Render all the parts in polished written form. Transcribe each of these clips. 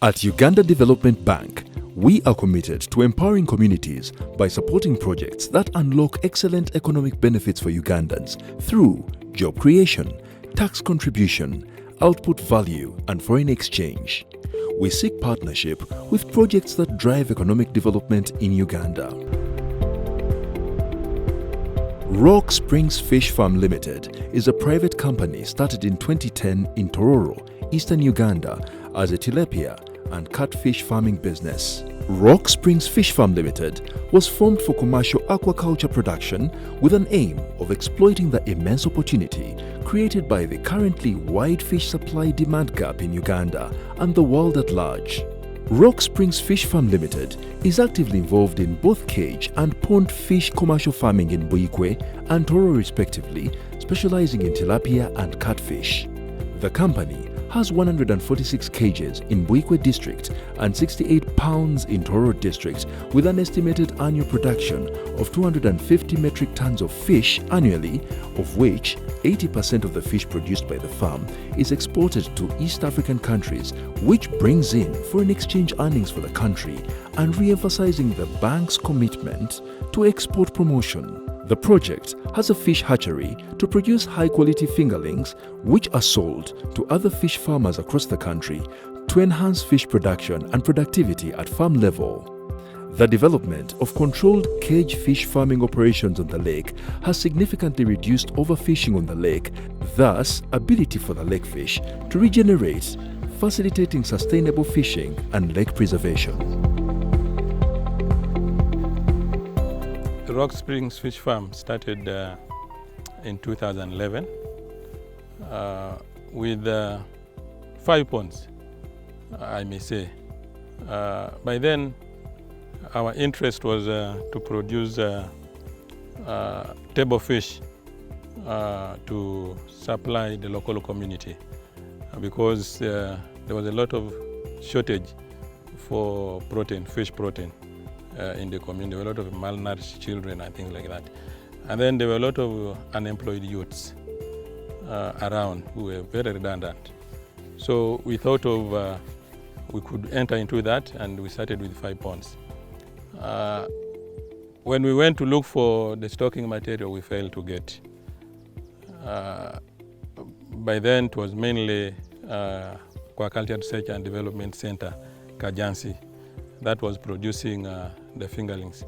At Uganda Development Bank, we are committed to empowering communities by supporting projects that unlock excellent economic benefits for Ugandans through job creation, tax contribution, output value, and foreign exchange. We seek partnership with projects that drive economic development in Uganda. Rocksprings Fish Farm Limited is a private company started in 2010 in Tororo, eastern Uganda, as a tilapia and catfish farming business. Rocksprings Fish Farm Limited was formed for commercial aquaculture production with an aim of exploiting the immense opportunity created by the currently wide fish supply-demand gap in Uganda and the world at large. Rocksprings Fish Farm Limited is actively involved in both cage and pond fish commercial farming in Buikwe and Tororo respectively, specializing in tilapia and catfish. The company has 146 cages in Buikwe district and 68 pounds in Tororo district, with an estimated annual production of 250 metric tons of fish annually, of which 80% of the fish produced by the farm is exported to East African countries, which brings in foreign exchange earnings for the country and re-emphasizing the bank's commitment to export promotion. The project has a fish hatchery to produce high-quality fingerlings, which are sold to other fish farmers across the country to enhance fish production and productivity at farm level. The development of controlled cage fish farming operations on the lake has significantly reduced overfishing on the lake, thus ability for the lake fish to regenerate, facilitating sustainable fishing and lake preservation. The Rocksprings Fish Farm started in 2011 with 5 ponds, I may say. By then, our interest was to produce table fish to supply the local community because there was a lot of shortage for protein, fish protein. In the community, there were a lot of malnourished children and things like that. And then there were a lot of unemployed youths around who were very redundant. So we thought of we could enter into that, and we started with 5 ponds. When we went to look for the stocking material, we failed to get. By then, it was mainly Aquaculture Research and Development Center, Kajansi, that was producing the fingerlings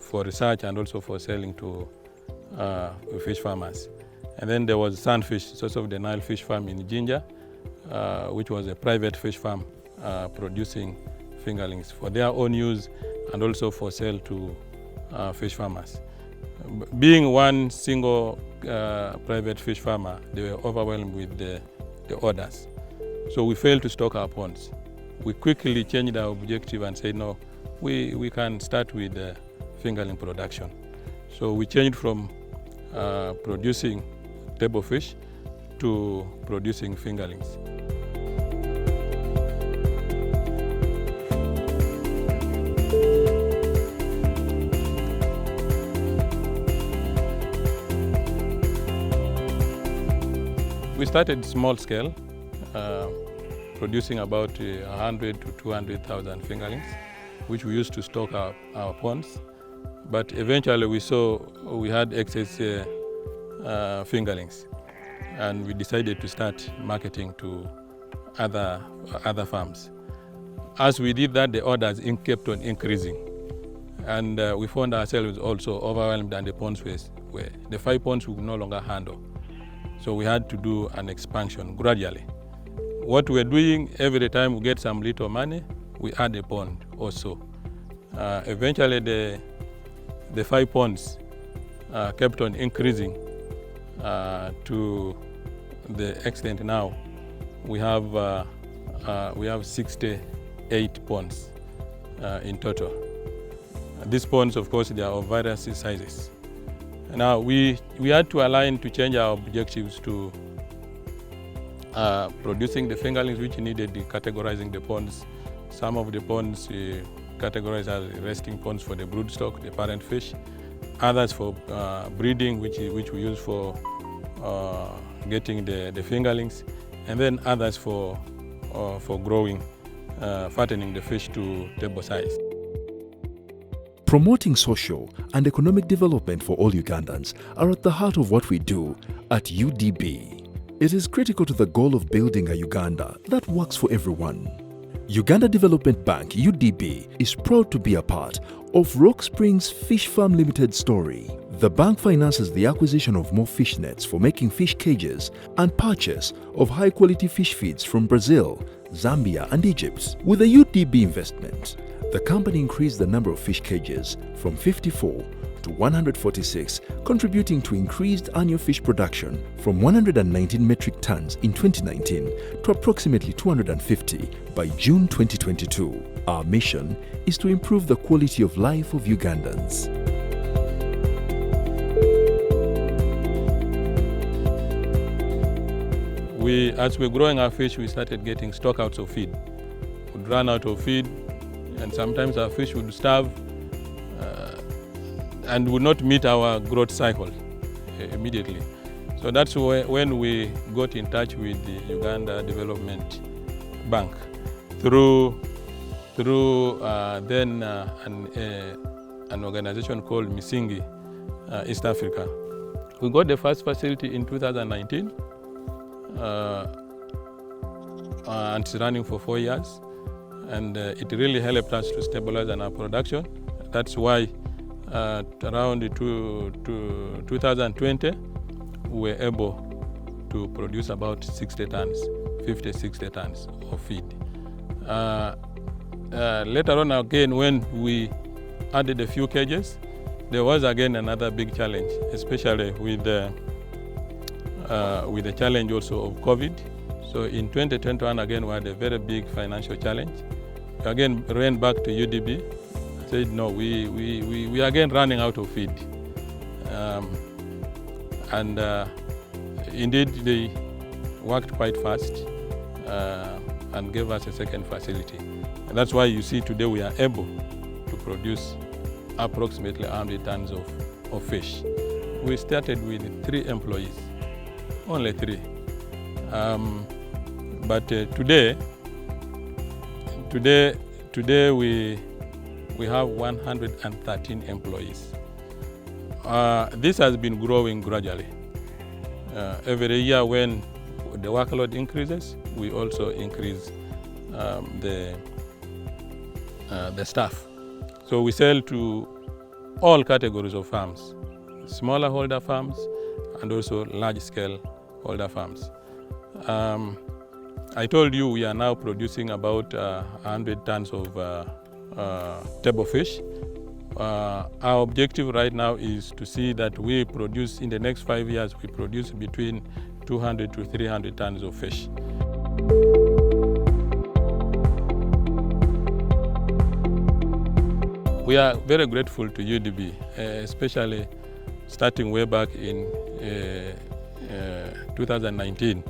for research and also for selling to fish farmers. And then there was Sunfish, source of the Nile fish farm in Jinja, which was a private fish farm producing fingerlings for their own use and also for sale to fish farmers. Being one single private fish farmer, they were overwhelmed with the orders. So we failed to stock our ponds. We quickly changed our objective and said, no, we can start with fingerling production. So we changed from producing table fish to producing fingerlings. We started small scale, producing about 100 to 200,000 fingerlings, which we used to stock our ponds. But eventually we saw we had excess fingerlings, and we decided to start marketing to other farms. As we did that, the orders kept on increasing, and we found ourselves also overwhelmed, and the ponds were the 5 ponds we could no longer handle. So we had to do an expansion gradually. What we're doing, every time we get some little money, we add a pond also. Eventually, the 5 ponds kept on increasing to the extent now we have 68 ponds in total. These ponds, of course, they are of various sizes. Now we had to align to change our objectives to producing the fingerlings, which needed categorizing the ponds. Some of the ponds categorized as resting ponds for the broodstock, the parent fish. Others for breeding, which we use for getting the fingerlings. And then others for for growing, fattening the fish to table size. Promoting social and economic development for all Ugandans are at the heart of what we do at UDB. It is critical to the goal of building a Uganda that works for everyone. Uganda Development Bank (UDB) is proud to be a part of Rocksprings Fish Farm Limited story. The bank finances the acquisition of more fish nets for making fish cages and purchase of high-quality fish feeds from Brazil, Zambia and Egypt. With the UDB investment, the company increased the number of fish cages from 54 to 146, contributing to increased annual fish production from 119 metric tons in 2019 to approximately 250 by June 2022. Our mission is to improve the quality of life of Ugandans. As we're growing our fish, we started getting stockouts of feed. We'd run out of feed, and sometimes our fish would starve and would not meet our growth cycle immediately. So that's when we got in touch with the Uganda Development Bank through then an organization called Misingi, East Africa. We got the first facility in 2019, and it's running for 4 years, and it really helped us to stabilize our production. That's why around 2020 we were able to produce about 60 tons, 50-60 tons of feed. Later on again, when we added a few cages, there was again another big challenge, especially with the challenge also of COVID. So in 2021 again we had a very big financial challenge. We again ran back to UDB, said no, we are again running out of feed. Indeed they worked quite fast and gave us a second facility. And that's why you see today we are able to produce approximately 100 tons of fish. We started with 3 employees, only 3. But today we have 113 employees. This has been growing gradually. Every year when the workload increases, we also increase the staff. So we sell to all categories of farms, smaller holder farms and also large-scale holder farms. I told you we are now producing about 100 tons of table fish. Our objective right now is to see that we produce, in the next 5 years, we produce between 200 to 300 tons of fish. We are very grateful to UDB, especially starting way back in 2019,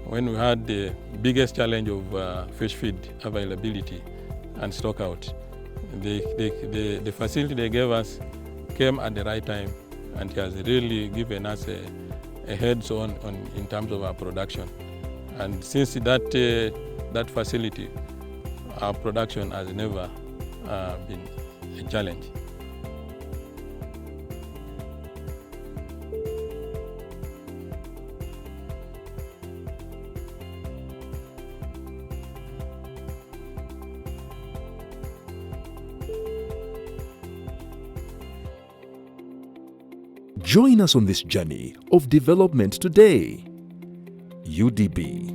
when we had the biggest challenge of fish feed availability and stockout. The facility they gave us came at the right time, and it has really given us a heads-on in terms of our production. And since that facility, our production has never been a challenge. Join us on this journey of development today. UDB.